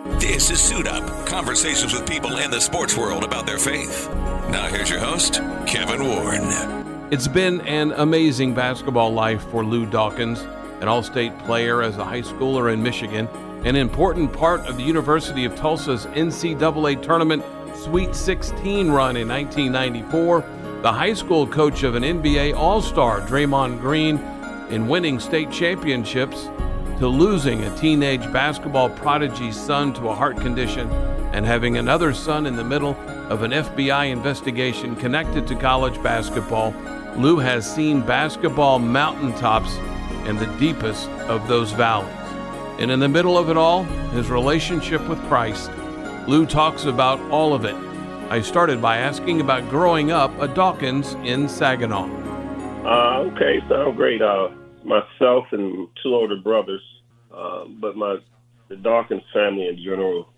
This is Suit Up, conversations with people in the sports world about their faith. Now here's your host, Kevin Warren. It's been an amazing basketball life for Lou Dawkins, an all-state player as a high schooler in Michigan, an important part of the University of Tulsa's NCAA tournament Sweet 16 run in 1994, the high school coach of an NBA All-Star, Draymond Green, in winning state championships, to losing a teenage basketball prodigy's son to a heart condition and having another son in the middle of an FBI investigation connected to college basketball. Lou has seen basketball mountaintops and the deepest of those valleys. And in the middle of it all, his relationship with Christ. Lou talks about all of it. I started by asking about growing up a Dawkins in Saginaw. Okay, sounds great. Myself and two older brothers, but the Dawkins family in general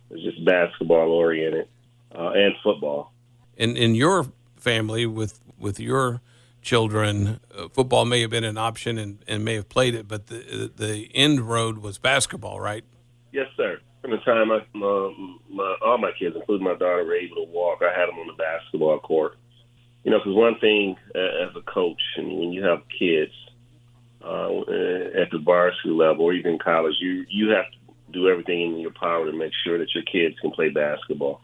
is just basketball oriented and football. In your family, with your children, football may have been an option and may have played it, but the end road was basketball, right? Yes, sir. From the time all my kids, including my daughter, were able to walk, I had them on the basketball court. You know, because one thing as a coach, and when you have kids at the varsity level or even college, you have to do everything in your power to make sure that your kids can play basketball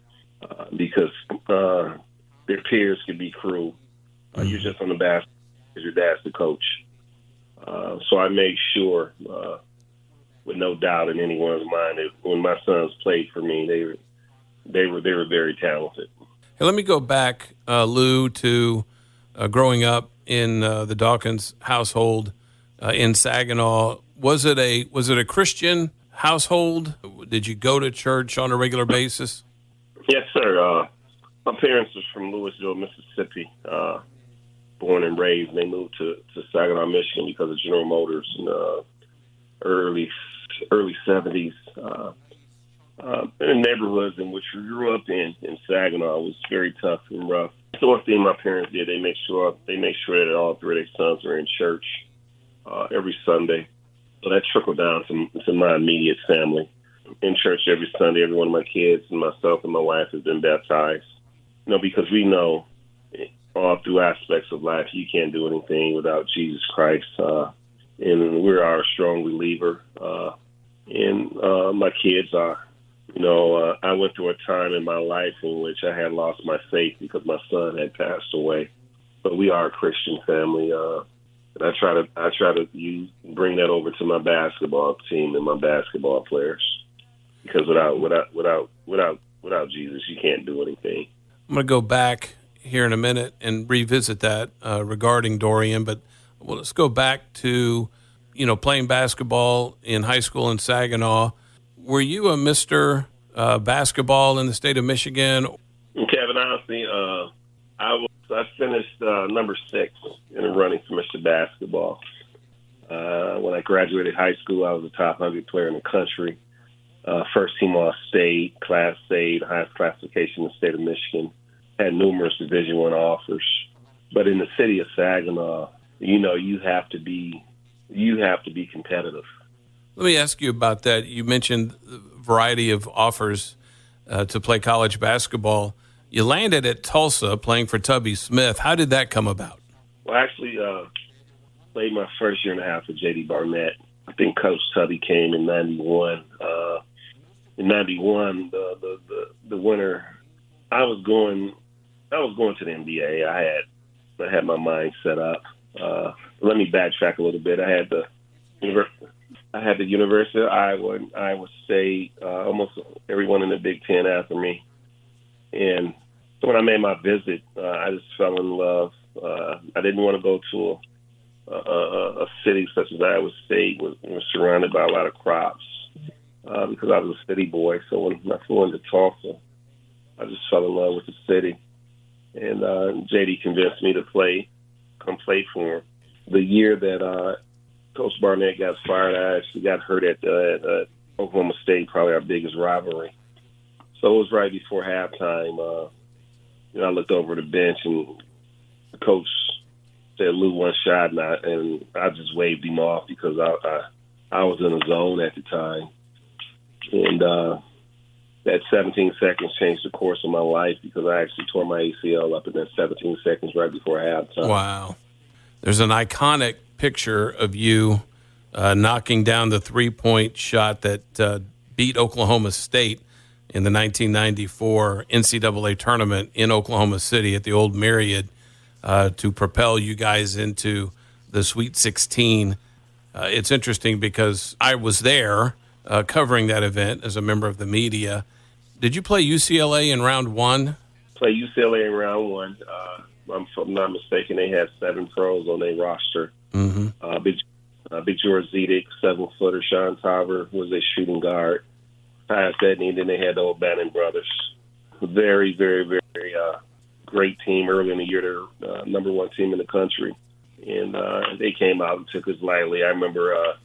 because their peers can be cruel. You're just on the basketball because your dad's the coach. So I made sure, with no doubt in anyone's mind, that when my sons played for me, they were very talented. Hey, let me go back, Lou, to growing up in the Dawkins household in Saginaw. Was it a Christian household? Did you go to church on a regular basis? Yes, sir. My parents are from Louisville, Mississippi, born and raised. And they moved to Saginaw, Michigan because of General Motors in the early 70s. In neighborhoods in which we grew up in Saginaw was very tough and rough. So one thing my parents did, they make sure that all three of their sons were in church every Sunday. So that trickled down to my immediate family. In church every Sunday, every one of my kids and myself and my wife has been baptized. You know, because we know all through aspects of life you can't do anything without Jesus Christ. And we're our strong believer. And my kids are. You know, I went through a time in my life in which I had lost my faith because my son had passed away. But we are a Christian family, and I try to bring that over to my basketball team and my basketball players, because without Jesus, you can't do anything. I'm going to go back here in a minute and revisit that regarding Dorian, but let's go back to playing basketball in high school in Saginaw. Were you a Mr. Basketball in the state of Michigan? Kevin, honestly, I finished number 6 in the running for Mr. Basketball. When I graduated high school, I was the top 100 player in the country. First team All-State, Class A, the highest classification in the state of Michigan. Had numerous Division I offers. But in the city of Saginaw, you have to be competitive. Let me ask you about that. You mentioned the variety of offers to play college basketball. You landed at Tulsa playing for Tubby Smith. How did that come about? Well, I actually played my first year and a half with J.D. Barnett. I think Coach Tubby came in 91. In 91, the winter, I was going to the NBA. I had my mind set up. Let me backtrack a little bit. I had the University of Iowa and Iowa State, almost everyone in the Big Ten after me. And so when I made my visit, I just fell in love. I didn't want to go to a city such as Iowa State, was surrounded by a lot of crops, because I was a city boy. So when I flew into Tulsa, I just fell in love with the city. And JD convinced me to come play for him. The year that Coach Barnett got fired, I actually got hurt at Oklahoma State, probably our biggest rivalry. So it was right before halftime. I looked over the bench, and the coach said, "Lou, one shot," and I just waved him off because I was in a zone at the time. And that 17 seconds changed the course of my life because I actually tore my ACL up in that 17 seconds right before halftime. Wow. There's an iconic picture of you knocking down the three-point shot that beat Oklahoma State in the 1994 NCAA tournament in Oklahoma City at the old Marriott to propel you guys into the Sweet 16. It's interesting because I was there covering that event as a member of the media. Did you play UCLA in round one? Play UCLA in round one. If I'm not mistaken, they had 7 pros on their roster. Mm-hmm. Big George Zedek, 7-footer. Sean Tarver was a shooting guard. Tyus Edney, and then they had the old Bannon brothers. Very, very, very great team early in the year. They're number one team in the country. And they came out and took us lightly. I remember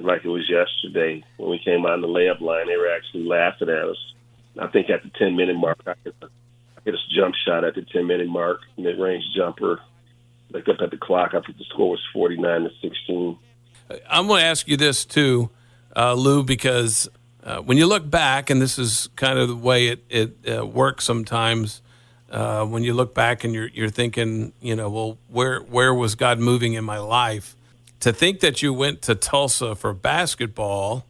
like it was yesterday when we came out in the layup line, they were actually laughing at us. I think at the 10-minute mark, I hit a jump shot at the 10-minute mark, mid-range jumper. Looked up at the clock. I think the score was 49-16. I'm going to ask you this too, Lou, because when you look back, and this is kind of the way it works sometimes, when you look back and you're thinking, well, where was God moving in my life? To think that you went to Tulsa for basketball,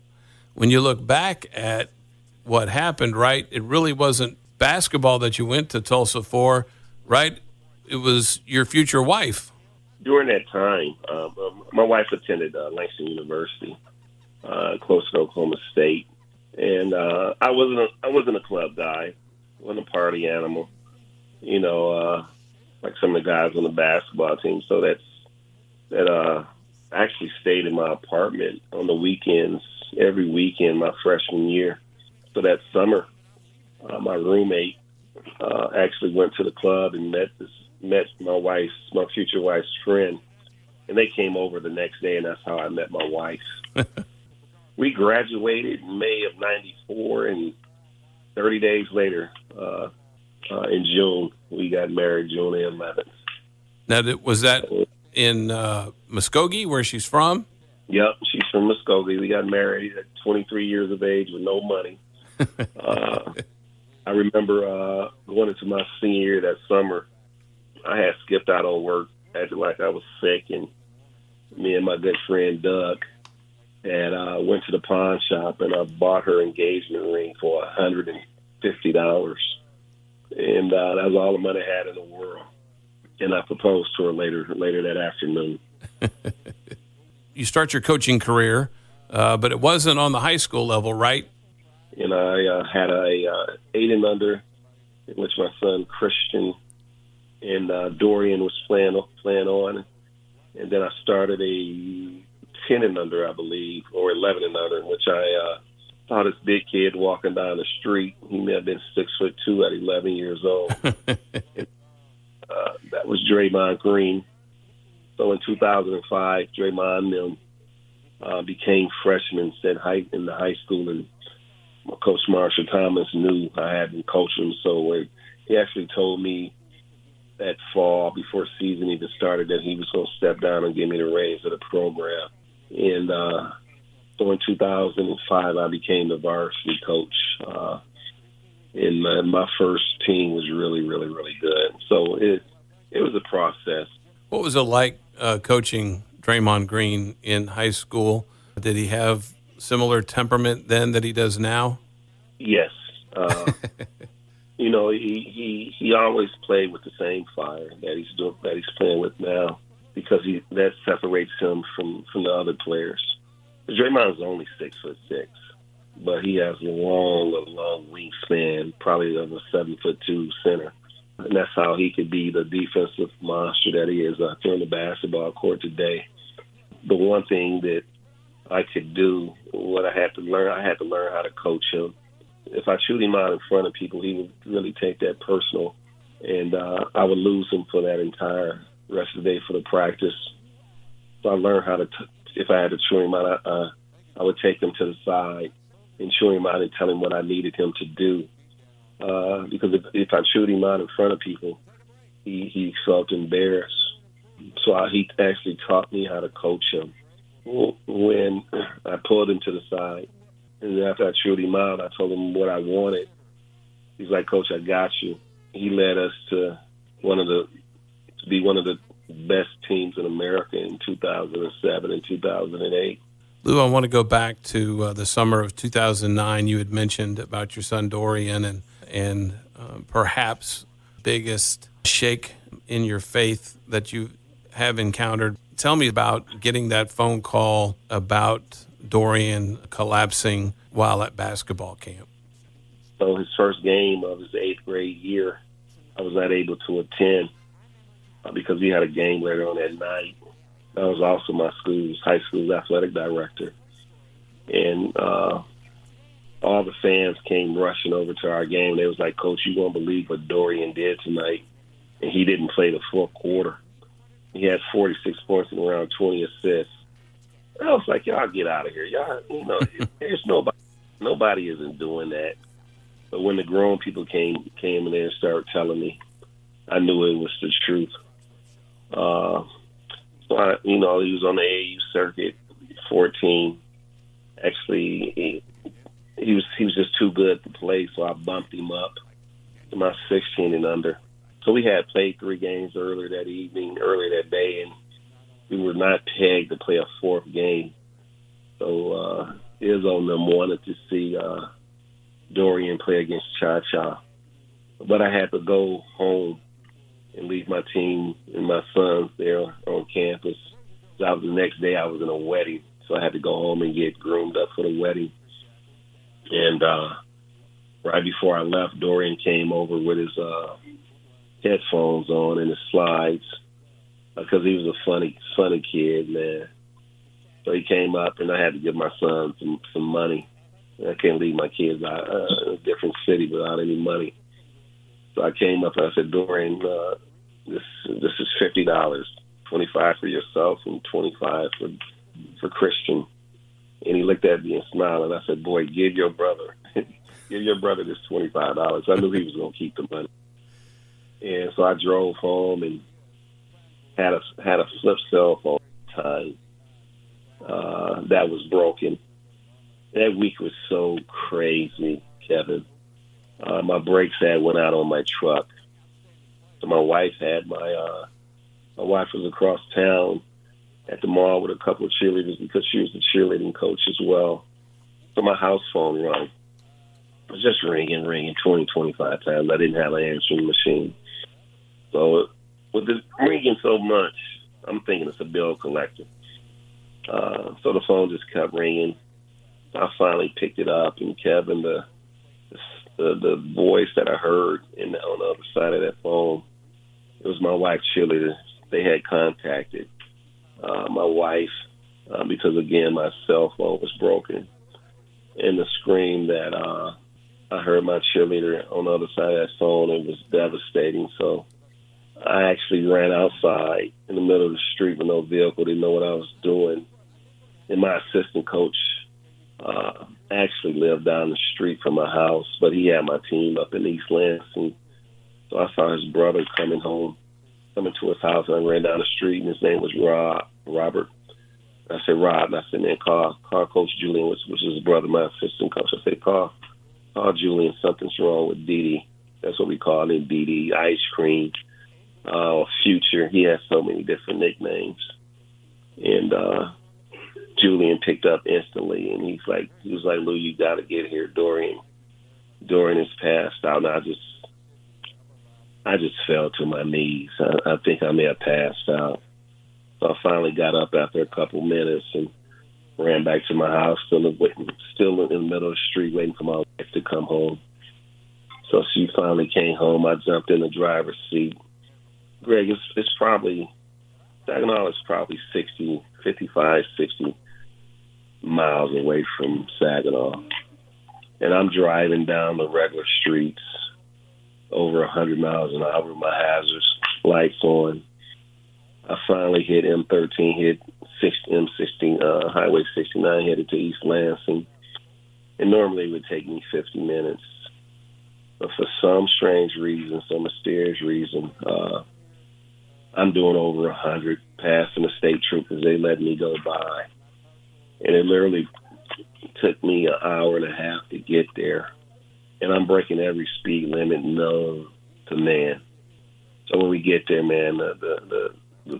when you look back at what happened, right, it really wasn't basketball that you went to Tulsa for, right? It was your future wife. During that time, my wife attended Langston University, close to Oklahoma State, and I wasn't a club guy, wasn't a party animal, like some of the guys on the basketball team. So I actually stayed in my apartment on the weekends, every weekend my freshman year. So that summer, my roommate actually went to the club and met my future wife's friend, and they came over the next day, and that's how I met my wife. We graduated in May of '94, and 30 days later, in June, we got married, June 11th. Now, was that in Muskogee, where she's from? Yep, she's from Muskogee. We got married at 23 years of age with no money. I remember going into my senior year that summer, I had skipped out on work, acting like I was sick, and me and my good friend Doug went to the pawn shop, and I bought her engagement ring for $150. And that was all the money I had in the world. And I proposed to her later that afternoon. You start your coaching career, but it wasn't on the high school level, right? And I had a 8 and under, in which my son Christian and Dorian was playing on. And then I started a 10 and under, I believe, or 11 and under, in which I saw this big kid walking down the street. He may have been 6'2" at 11 years old. And, that was Draymond Green. So in 2005, Draymond and them became freshmen in the high school, and Coach Marshall Thomas knew I hadn't coached him, so he actually told me that fall before season even started that he was going to step down and give me the reins of the program. And so in 2005, I became the varsity coach. And my first team was really, really, really good. So it was a process. What was it like coaching Draymond Green in high school? Did he have similar temperament then that he does now? Yes. He always played with the same fire that he's playing with now, because that separates him from the other players. Draymond's only 6'6", but he has a long wingspan, probably of a 7'2" center. And that's how he could be the defensive monster that he is out there on the basketball court today. The one thing that I could do, what I had to learn how to coach him. If I shoot him out in front of people, he would really take that personal, and I would lose him for that entire rest of the day for the practice. So I learned how to, if I had to chew him out, I would take him to the side and chew him out and tell him what I needed him to do. Because if I chewed him out in front of people, he felt embarrassed. So he actually taught me how to coach him. When I pulled him to the side And then after I chewed him out, I told him what I wanted. He's like, Coach, I got you. He led us to be one of the best teams in America in 2007 and 2008. Lou, I want to go back to the summer of 2009. You had mentioned about your son Dorian and perhaps biggest shake in your faith that you have encountered. Tell me about getting that phone call about Dorian collapsing while at basketball camp. So his first game of his 8th grade year, I was not able to attend because we had a game later on that night. I was also my high school's athletic director. And all the fans came rushing over to our game. They was like, Coach, you won't believe what Dorian did tonight. And he didn't play the fourth quarter. He had 46 points and around 20 assists. And I was like, y'all get out of here. Y'all, there's nobody isn't doing that. But when the grown people came in there and started telling me, I knew it was the truth. So he was on the AAU circuit, 14. Actually, he was just too good to play, so I bumped him up to my 16 and under. So we had played 3 games earlier that day, and we were not pegged to play a 4th game. So Izzo and them wanted to see Dorian play against Cha-Cha. But I had to go home and leave my team and my sons there on campus. So the next day I was in a wedding, so I had to go home and get groomed up for the wedding. And right before I left, Dorian came over with his headphones on and his slides because he was a funny kid, man. So he came up, and I had to give my son some money. I can't leave my kids out in a different city without any money. So I came up and I said, Dorian, this is $50, 25 for yourself and 25 for Christian. And he looked at me and smiled, and I said, boy, give your brother this $25. I knew he was going to keep the money. And so I drove home and had a flip cell phone time that was broken. That week was so crazy, Kevin. My brakes had went out on my truck. So my wife was across town at the mall with a couple of cheerleaders because she was the cheerleading coach as well. So my house phone rang. It was just ringing 20, 25 times. I didn't have an answering machine. So with it ringing so much, I'm thinking it's a bill collector. So the phone just kept ringing. I finally picked it up, and Kevin, the voice that I heard on the other side of that phone, it was my wife's cheerleader. They had contacted my wife because, again, my cell phone was broken. And the scream that I heard my cheerleader on the other side of that phone, it was devastating. So I actually ran outside in the middle of the street with no vehicle, didn't know what I was doing. And my assistant coach actually lived down the street from my house, but he had my team up in East Lansing. So I saw his brother coming to his house, and I ran down the street, and his name was Robert. I said, Rob, and I said, man, call Coach Julian, which is his brother, my assistant coach. I said, call Julian, something's wrong with Dee. That's what we call him, Dee, Ice Cream, Future. He has so many different nicknames. And Julian picked up instantly, and he was like, Lou, you got to get here. Dorian is passed out, and I just fell to my knees. I think I may have passed out. So I finally got up after a couple minutes and ran back to my house, still in the middle of the street waiting for my wife to come home. So she finally came home. I jumped in the driver's seat. Greg, it's probably, Saginaw is probably 55, 60 miles away from Saginaw. And I'm driving down the regular streets over 100 miles an hour with my hazards lights on. I finally hit M13, hit M16, Highway 69, headed to East Lansing. And normally it would take me 50 minutes. But for some strange reason, some mysterious reason, I'm doing over 100, passing the state troopers. They let me go by. And it literally It took me an hour and a half to get there, and I'm breaking every speed limit known to man. So when we get there, man, the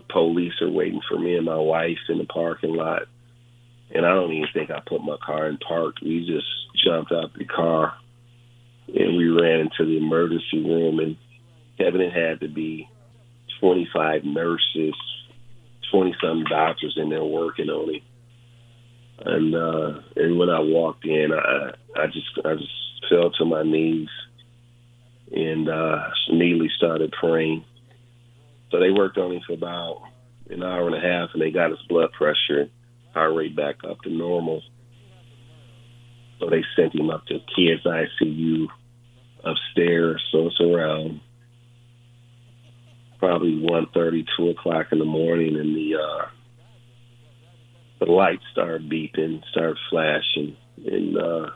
police are waiting for me and my wife in the parking lot, and I don't even think I put my car in park. We just jumped out the car, and we ran into the emergency room, and Kevin, it had to be 25 nurses, 20-some doctors in there working on him. And when I walked in, I just fell to my knees and immediately started praying. So they worked on him for about an hour and a half, and they got his blood pressure, heart rate back up to normal. So they sent him up to kids ICU upstairs. So it's around probably 1:30, 2 o'clock in the morning, and the lights started beeping, started flashing, and I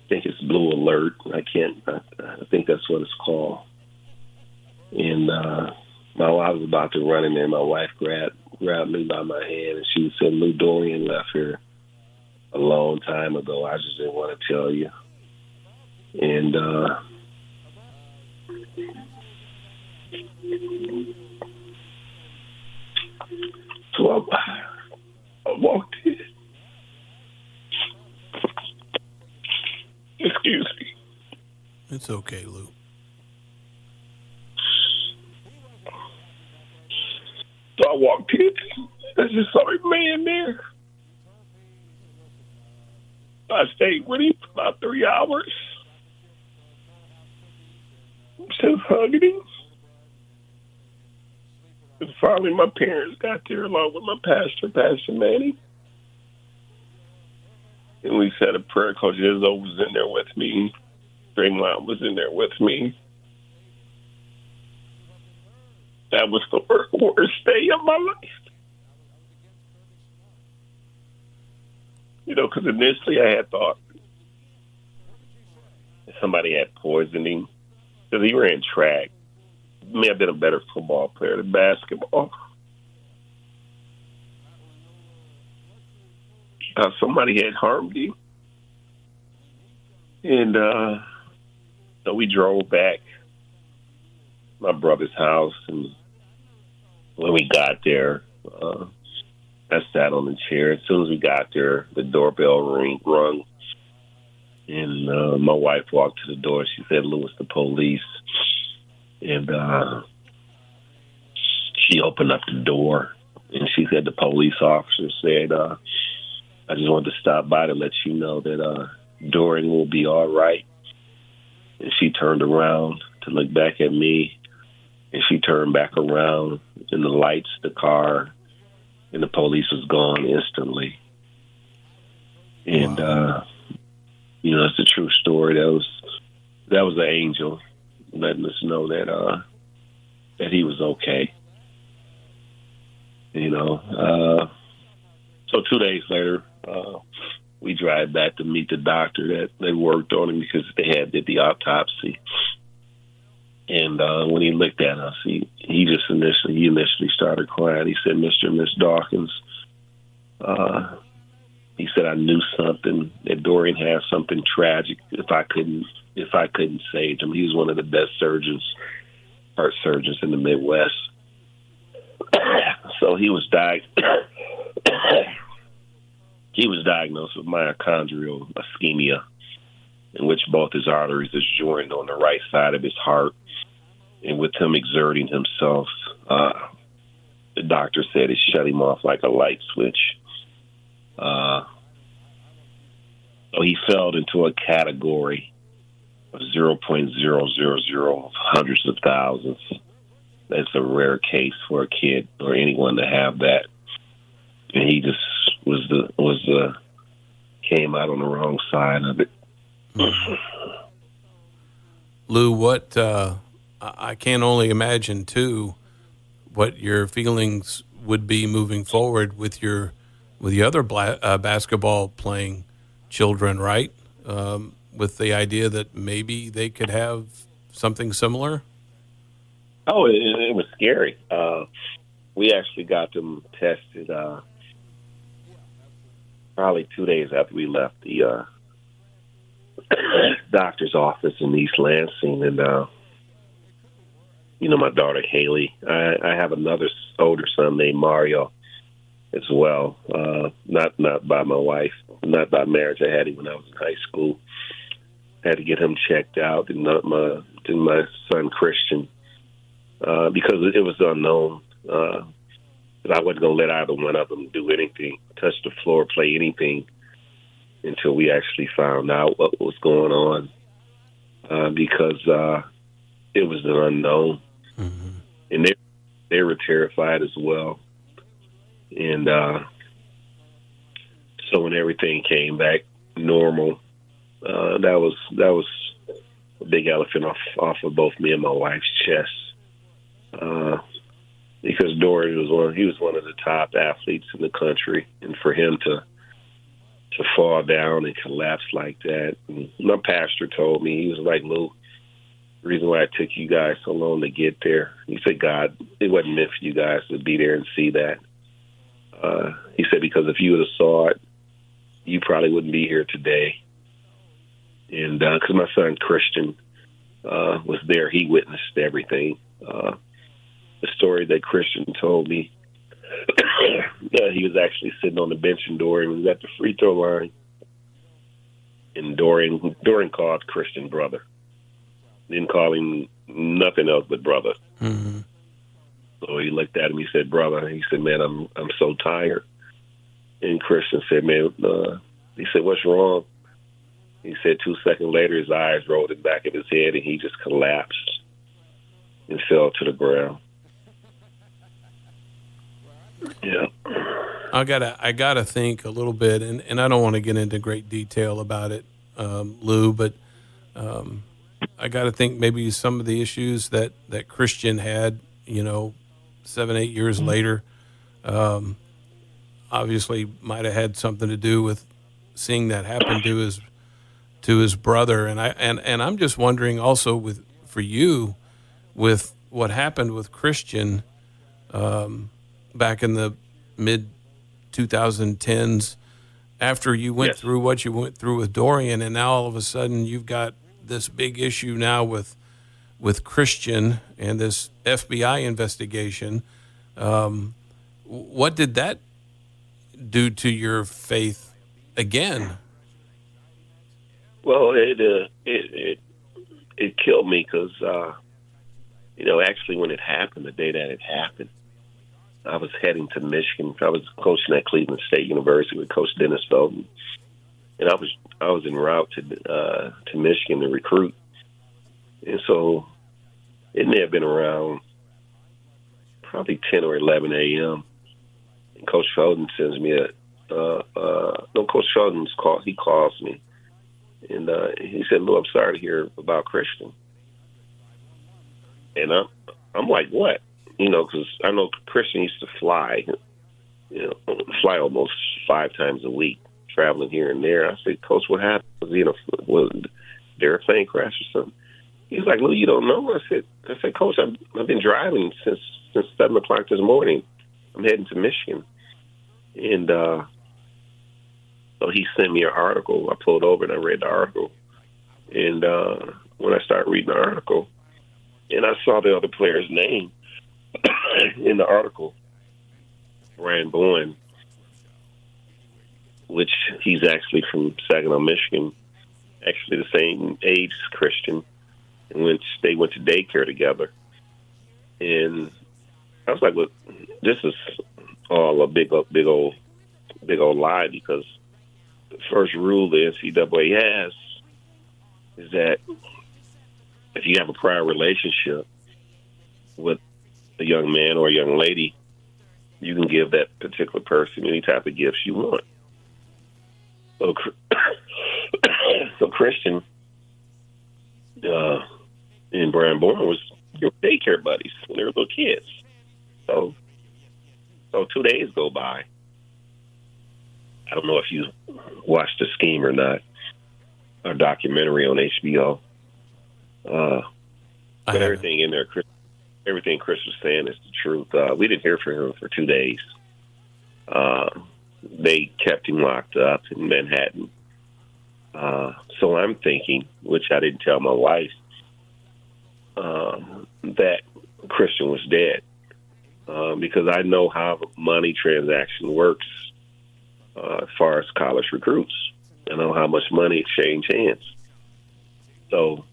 think it's blue alert. I think that's what it's called. And I was about to run in there. My wife grabbed me by my hand, and she said, "Lou, Dorian left here a long time ago. I just didn't want to tell you." And so I walked in. Excuse me. It's okay, Lou. So I walked in. I just saw a man there. I stayed with him for about 3 hours. Just hugging him. And finally, my parents got there along with my pastor, Pastor Manny. And we said a prayer. Coach Izzo was in there with me. Draymond was in there with me. That was the worst day of my life. You know, because initially I had thought somebody had poisoned him. Because he ran track. He may have been a better football player than basketball. Somebody had harmed him. And so we drove back to my brother's house. And when we got there, I sat on the chair. As soon as we got there, the doorbell rung. And my wife walked to the door. She said, "Lou, it's the police." And she opened up the door, and she said the police officer said, "I just wanted to stop by to let you know that Dorian will be all right." And she turned around to look back at me, and she turned back around, and the lights, the car, and the police was gone instantly. And you know, it's a true story. That was an angel letting us know that he was okay. You know, so 2 days later, we drive back to meet the doctor that they worked on him because they did the autopsy. And when he looked at us, he initially started crying. He said, "Mr. and Miss Dawkins," he said, "I knew something, that Dorian had something tragic if I couldn't save him." He was one of the best heart surgeons in the Midwest. So he was diagnosed with myocardial ischemia, in which both his arteries are joined on the right side of his heart. And with him exerting himself, the doctor said it shut him off like a light switch. So he fell into a category of 0.000 hundreds of thousands. That's a rare case for a kid or anyone to have that. And he just came out on the wrong side of it. Lou, what I can only imagine too what your feelings would be moving forward with the other basketball playing children, right? With the idea that maybe they could have something similar. Oh, it was scary. We actually got them tested probably 2 days after we left the doctor's office in East Lansing, and my daughter Haley. I have another older son named Mario as well. Not by my wife, not by marriage. I had him when I was in high school. Had to get him checked out, and not my son Christian, because it was unknown. But I wasn't going to let either one of them do anything, touch the floor, play anything, until we actually found out what was going on, because it was an unknown. Mm-hmm. And they were terrified as well. And so when everything came back normal, that was a big elephant off of both me and my wife's chest. Because Dorian was one of the top athletes in the country, and for him to fall down and collapse like that. And my pastor told me, he was like, "Lou, the reason why it took you guys so long to get there," he said, "God, it wasn't meant for you guys to be there and see that." He said, "Because if you would have saw it, you probably wouldn't be here today." And because my son Christian was there, he witnessed everything. The story that Christian told me, he was actually sitting on the bench, and Dorian was at the free throw line. And Dorian called Christian brother. Didn't call him nothing else but brother. Mm-hmm. So he looked at him, he said, "Brother." He said, "Man, I'm so tired." And Christian said, "Man," he said, "What's wrong?" He said 2 seconds later, his eyes rolled in the back of his head, and he just collapsed and fell to the ground. Yeah. I gotta think a little bit, and I don't want to get into great detail about it, Lou, but I gotta think maybe some of the issues that Christian had, 7-8 years later, obviously might have had something to do with seeing that happen to his brother, and I'm just wondering also for you with what happened with Christian back in the mid 2010s, after you went through what you went through with Dorian, and now all of a sudden you've got this big issue now with Christian and this FBI investigation. What did that do to your faith again? Well, it killed me because actually when it happened, the day that it happened, I was heading to Michigan. I was coaching at Cleveland State University with Coach Dennis Felton, and I was en route to Michigan to recruit. And so it may have been around probably 10 or 11 a.m. And Coach Felton sends me Coach Felton's call. He calls me, and he said, "Lou, I'm sorry to hear about Christian." And I'm like, "What?" Because I know Christian used to fly almost 5 times a week, traveling here and there. I said, "Coach, what happened? Was there a plane crash or something?" He's like, "Lou, you don't know?" I said, "Coach, I've been driving since 7 o'clock this morning. I'm heading to Michigan." And so he sent me an article. I pulled over and I read the article. And when I started reading the article, and I saw the other player's name in the article, Ryan Bowen, which he's actually from Saginaw, Michigan, actually the same age as Christian, in which they went to daycare together. And I was like, "Look, this is all a big old lie," because the first rule the NCAA has is that if you have a prior relationship with a young man or a young lady, you can give that particular person any type of gifts you want. So Christian and Brian Bourne was your daycare buddies when they were little kids. So 2 days go by. I don't know if you watched The Scheme or not, our documentary on HBO. But everything in there, everything Chris was saying is the truth. We didn't hear from him for 2 days. they kept him locked up in Manhattan. So I'm thinking, which I didn't tell my wife, that Christian was dead, because I know how money transaction works as far as college recruits. I know how much money exchange hands. So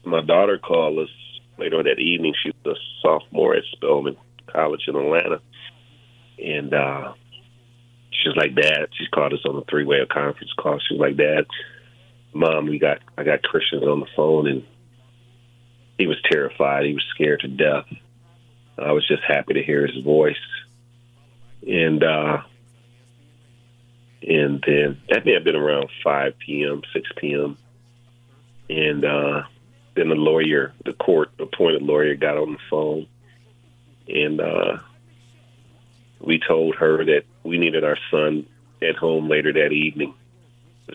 my daughter called us later that evening. She was a sophomore at Spelman College in Atlanta. And she was like, Dad, she called us on a three-way conference call. She was like, Dad, Mom, I got Christian on the phone, and he was terrified. He was scared to death. I was just happy to hear his voice. And then that may have been around 5 p.m., 6 p.m. And then the court-appointed lawyer got on the phone, and we told her that we needed our son at home later that evening.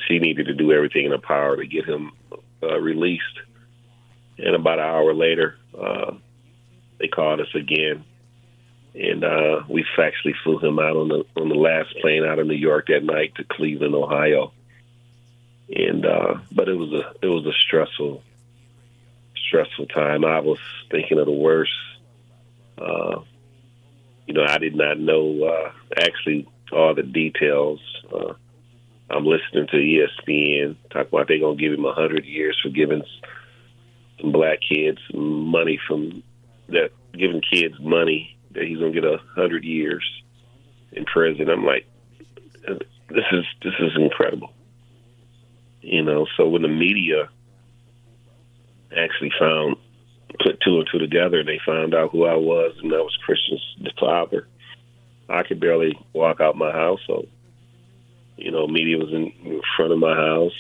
She needed to do everything in her power to get him released. And about an hour later, they called us again, and we factually flew him out on the last plane out of New York that night to Cleveland, Ohio. And but it was a stressful time. I was thinking of the worst. I did not know actually all the details. I'm listening to ESPN talk about they're gonna give him 100 years for giving some black kids money giving kids money that he's gonna get 100 years in prison. I'm like, this is incredible. So when the media actually put two and two together, they found out who I was, and that was Christian's father. I could barely walk out my house, so media was in front of my house.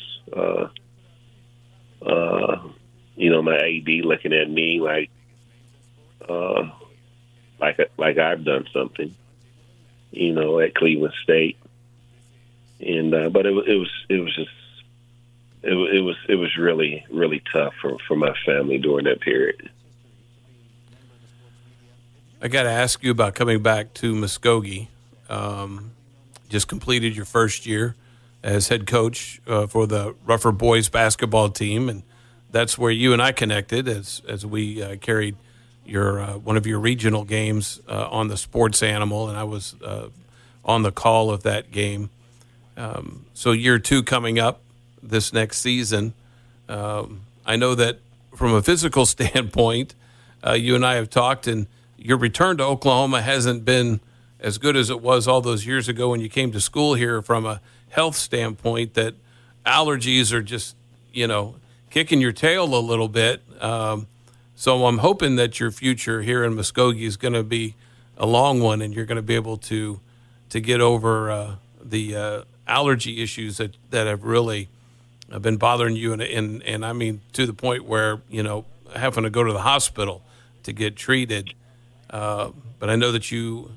My AD looking at me like I've done something, at Cleveland State, and but it was really, really tough for my family during that period. I got to ask you about coming back to Muskogee. Just completed your first year as head coach for the Rougher boys basketball team, and that's where you and I connected as we carried your one of your regional games on the Sports Animal, and I was on the call of that game. So year 2 coming up this next season. I know that from a physical standpoint, you and I have talked, and your return to Oklahoma hasn't been as good as it was all those years ago when you came to school here. From a health standpoint, that allergies are just, kicking your tail a little bit. So I'm hoping that your future here in Muskogee is going to be a long one, and you're going to be able to get over the allergy issues that have really been bothering you, and I mean to the point where having to go to the hospital to get treated. But I know that your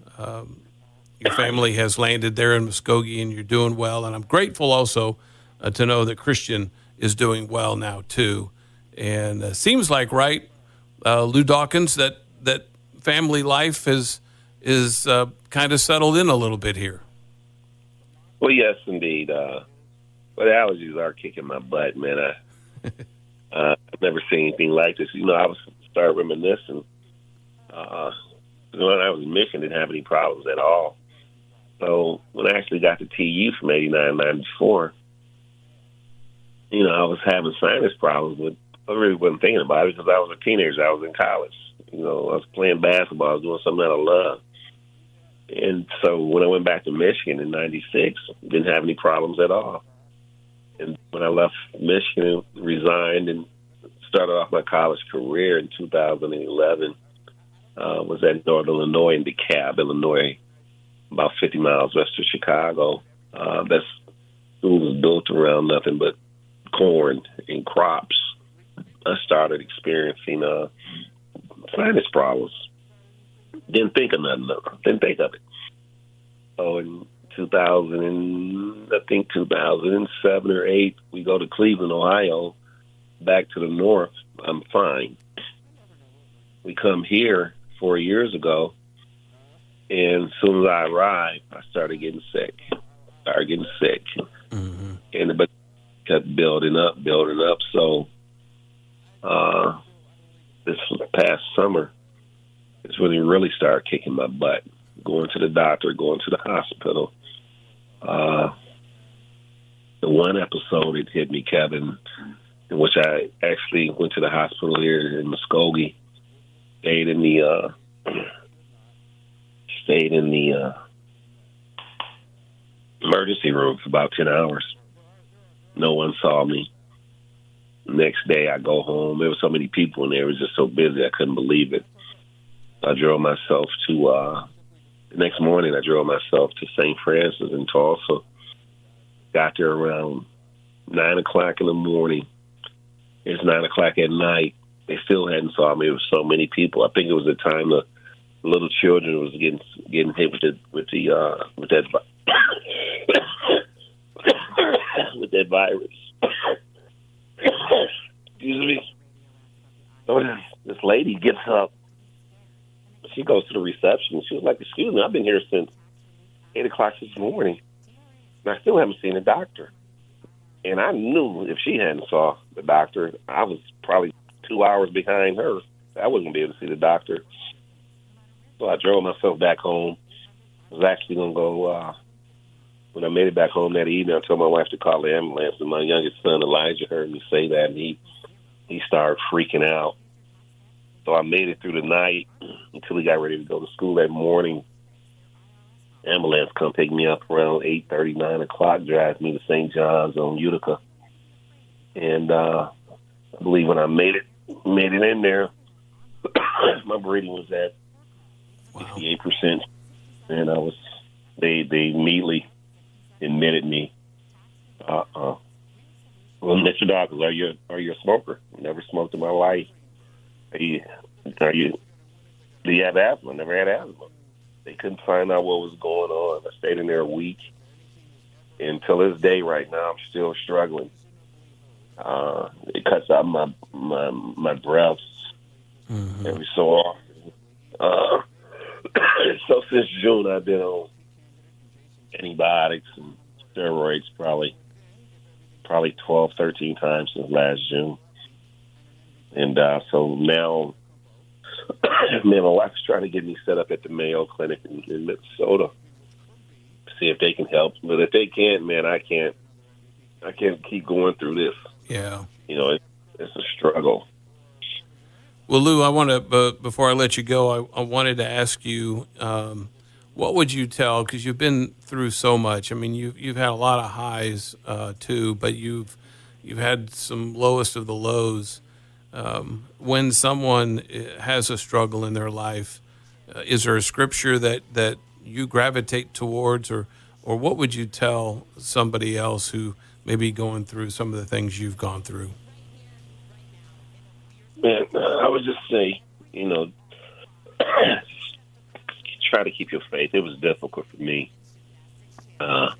family has landed there in Muskogee, and you're doing well. And I'm grateful also to know that Christian is doing well now too. And seems like, right, Lou Dawkins, that family life is kind of settled in a little bit here. Well, yes, indeed. But allergies are kicking my butt, man. I've never seen anything like this. I was start reminiscing. When I was in Michigan, didn't have any problems at all. So when I actually got to TU from 89, 94, I was having sinus problems, but I really wasn't thinking about it because I was a teenager. I was in college. I was playing basketball. I was doing something that I loved. And so when I went back to Michigan in 96, didn't have any problems at all. And when I left Michigan, resigned and started off my college career in 2011, was at Northern Illinois in DeKalb, Illinois, about 50 miles west of Chicago. That school was built around nothing but corn and crops. I started experiencing sinus problems. Didn't think of nothing. Didn't think of it. So in 2007 or 8, we go to Cleveland, Ohio, back to the north. I'm fine. We come here 4 years ago, And as soon as I arrived, I started getting sick. And but kept building up. So this past summer is when it really started kicking my butt. Going to the doctor, going to the hospital. The one episode it hit me, Kevin, in which I actually went to the hospital here in Muskogee, stayed in the emergency room for about 10 hours. No one saw me. Next day I go home. There were so many people in there. It was just so busy I couldn't believe it. I drove myself to the next morning I drove myself to St. Francis in Tulsa. Got there around 9 o'clock in the morning. It's 9 o'clock at night. They still hadn't saw me. There was so many people. I think it was the time the little children was getting hit with that with that virus. Excuse me. So this lady gets up. She goes to the reception. She was like, "Excuse me, I've been here since 8 o'clock this morning, and I still haven't seen a doctor." And I knew if she hadn't saw the doctor, I was probably 2 hours behind her. I wasn't going to be able to see the doctor. So I drove myself back home. I was actually going to go, when I made it back home that evening, I told my wife to call the ambulance, and my youngest son, Elijah, heard me say that, and he started freaking out. So I made it through the night until he got ready to go to school that morning. Ambulance come pick me up around 8:30, 9 o'clock, drive me to St. John's on Utica. And I believe when I made it in there, my breathing was at 68%. And they immediately admitted me. Well, Mr. Dawkins, are you a smoker? Never smoked in my life. Do you have asthma? Never had asthma. They couldn't find out what was going on. I stayed in there a week. Until this day right now, I'm still struggling. It cuts out my breaths every so often. So since June, I've been on antibiotics and steroids probably 12, 13 times since last June. And so now, man, my wife's trying to get me set up at the Mayo Clinic in Minnesota to see if they can help. But if they can't, man, I can't keep going through this. Yeah. You know, it's a struggle. Well, Lou, I want to, before I let you go, I wanted to ask you, what would you tell, because you've been through so much. I mean, you've had a lot of highs too, but you've had some lowest of the lows. When someone has a struggle in their life, is there a scripture that you gravitate towards, or what would you tell somebody else who may be going through some of the things you've gone through? Man, I would just say, try to keep your faith. It was difficult for me. I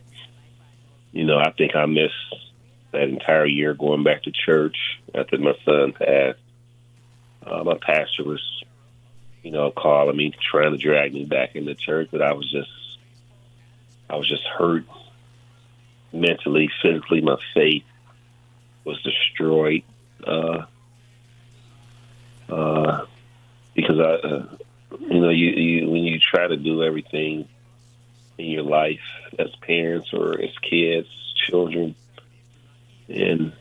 think I missed that entire year going back to church after my son passed. My pastor was, calling me, trying to drag me back into church, but I was just hurt mentally, physically. My faith was destroyed because when you try to do everything in your life as parents or as kids, children, and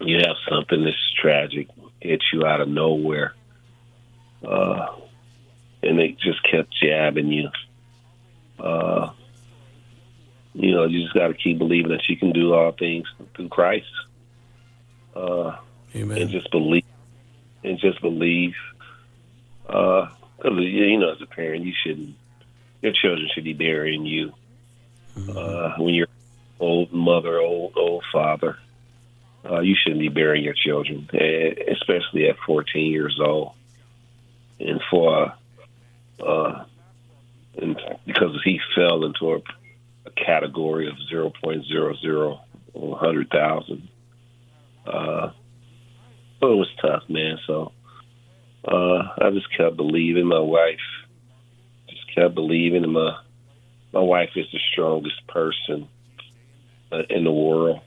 you have something that's tragic hit you out of nowhere, and they just kept jabbing you. You just got to keep believing that you can do all things through Christ. Amen. And just believe. Because as a parent, your children should be burying you. When you're old mother, old father, you shouldn't be burying your children, especially at 14 years old. And and because he fell into a category of 0.00 100,000. So it was tough, man. So I just kept believing. My wife just kept believing. And my wife is the strongest person in the world.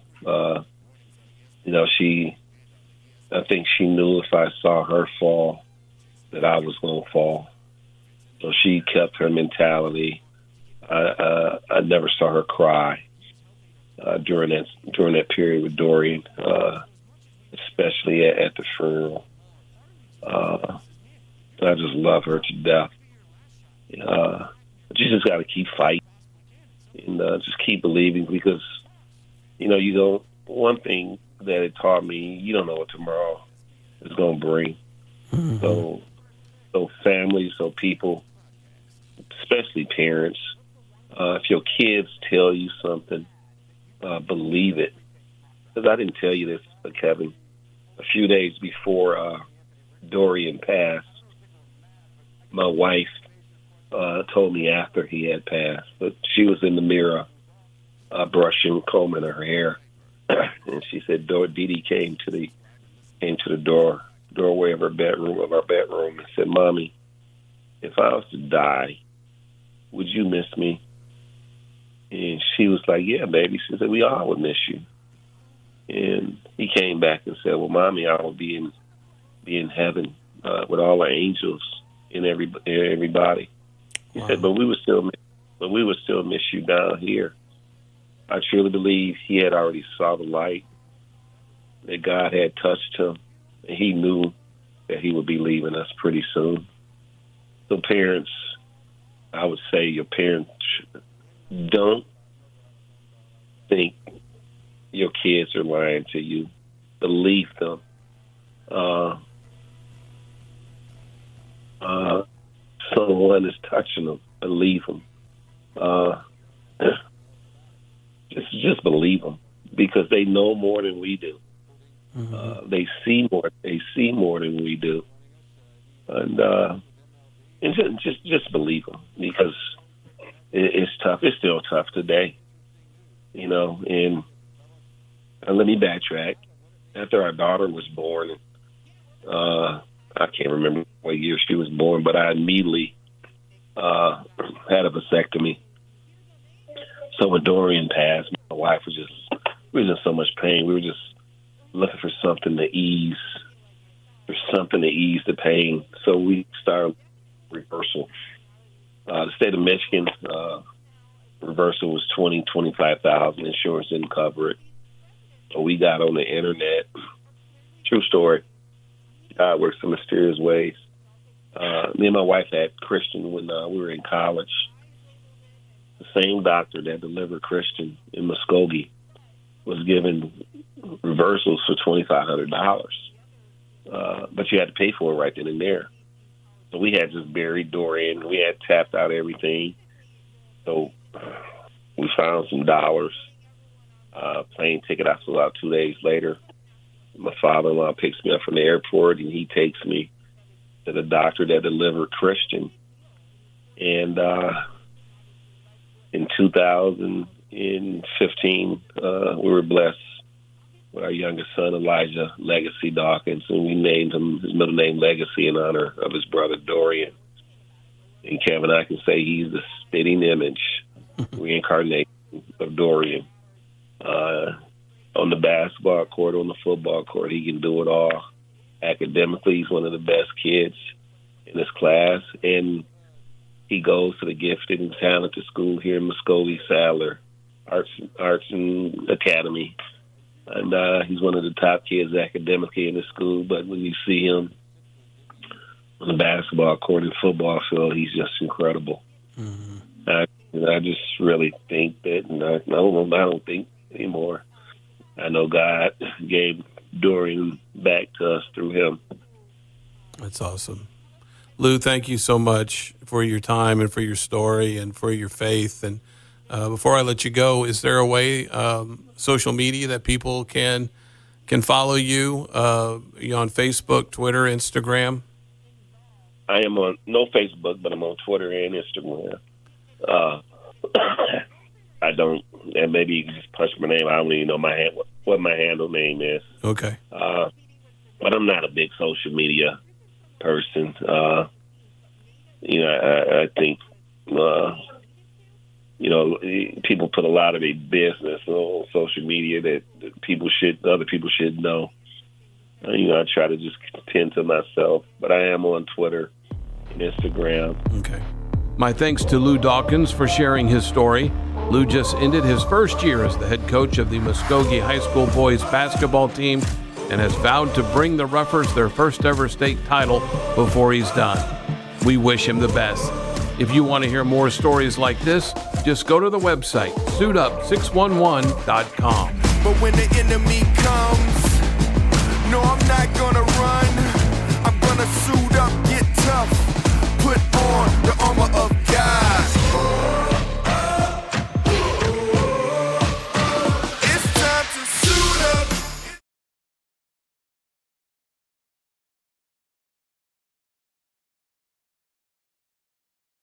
I think she knew if I saw her fall, that I was going to fall. So she kept her mentality. I never saw her cry during that period with Dorian, especially at the funeral. I just love her to death. But you just got to keep fighting and just keep believing, because you don't. One thing that it taught me, you don't know what tomorrow is going to bring. Mm-hmm. So families, so people, especially parents, if your kids tell you something, believe it. Because I didn't tell you this, but Kevin, a few days before Dorian passed, my wife told me after he had passed, but she was in the mirror brushing, combing her hair, and she said, Dee Dee came to the doorway of our bedroom, and said, "Mommy, if I was to die, would you miss me?" And she was like, "Yeah, baby." She said, "We all would miss you." And he came back and said, "Well, Mommy, I will be in heaven with all the angels and everybody." He said, "But we would still miss you down here." I truly believe he had already saw the light, that God had touched him, and he knew that he would be leaving us pretty soon. So parents, I would say your parents, don't think your kids are lying to you. Believe them. Someone is touching them. Believe them. Just believe them, because they know more than we do. Mm-hmm. They see more than we do, and just believe them, because it's tough. It's still tough today, And let me backtrack. After our daughter was born, I can't remember what year she was born, but I immediately had a vasectomy. So when Dorian passed, my wife we was in so much pain. We were just looking for something to ease the pain. So we started reversal. The state of Michigan, reversal was $25,000. Insurance didn't cover it. So we got on the internet. True story. God works in mysterious ways. Me and my wife had Christian when we were in college. The same doctor that delivered Christian in Muskogee was given reversals for $2,500. But you had to pay for it right then and there. So we had just buried Dorian. We had tapped out everything. So we found some dollars. Plane ticket I flew out 2 days later. My father-in-law picks me up from the airport, and he takes me to the doctor that delivered Christian. And in 2015, we were blessed with our youngest son, Elijah Legacy Dawkins, and we named him his middle name Legacy in honor of his brother Dorian. And Kevin, I can say he's the spitting image, reincarnation of Dorian. On the basketball court, on the football court, he can do it all. Academically, he's one of the best kids in his class, and he goes to the gifted and talented school here in Muskogee, Sadler Arts and Academy. And he's one of the top kids academically in the school. But when you see him on the basketball court and football field, he's just incredible. Mm-hmm. I just really think that, and I don't think anymore. I know God gave Dorian back to us through him. That's awesome. Lou, thank you so much for your time and for your story and for your faith. And before I let you go, is there a way, social media, that people can follow you? You on Facebook, Twitter, Instagram? I am on no Facebook, but I'm on Twitter and Instagram. I don't, and maybe you can just punch my name. I don't even know what my handle name is. Okay. But I'm not a big social media person. I think people put a lot of their business on social media that other people should know. I try to just tend to myself, but I am on Twitter and Instagram. Okay. My thanks to Lou Dawkins for sharing his story. Lou just ended his first year as the head coach of the Muskogee High School boys basketball team and has vowed to bring the Roughers their first ever state title before he's done. We wish him the best. If you want to hear more stories like this, just go to the website, suitup611.com. But when the enemy comes, no, I'm not gonna run. I'm gonna suit up, get tough, put on the armor of God.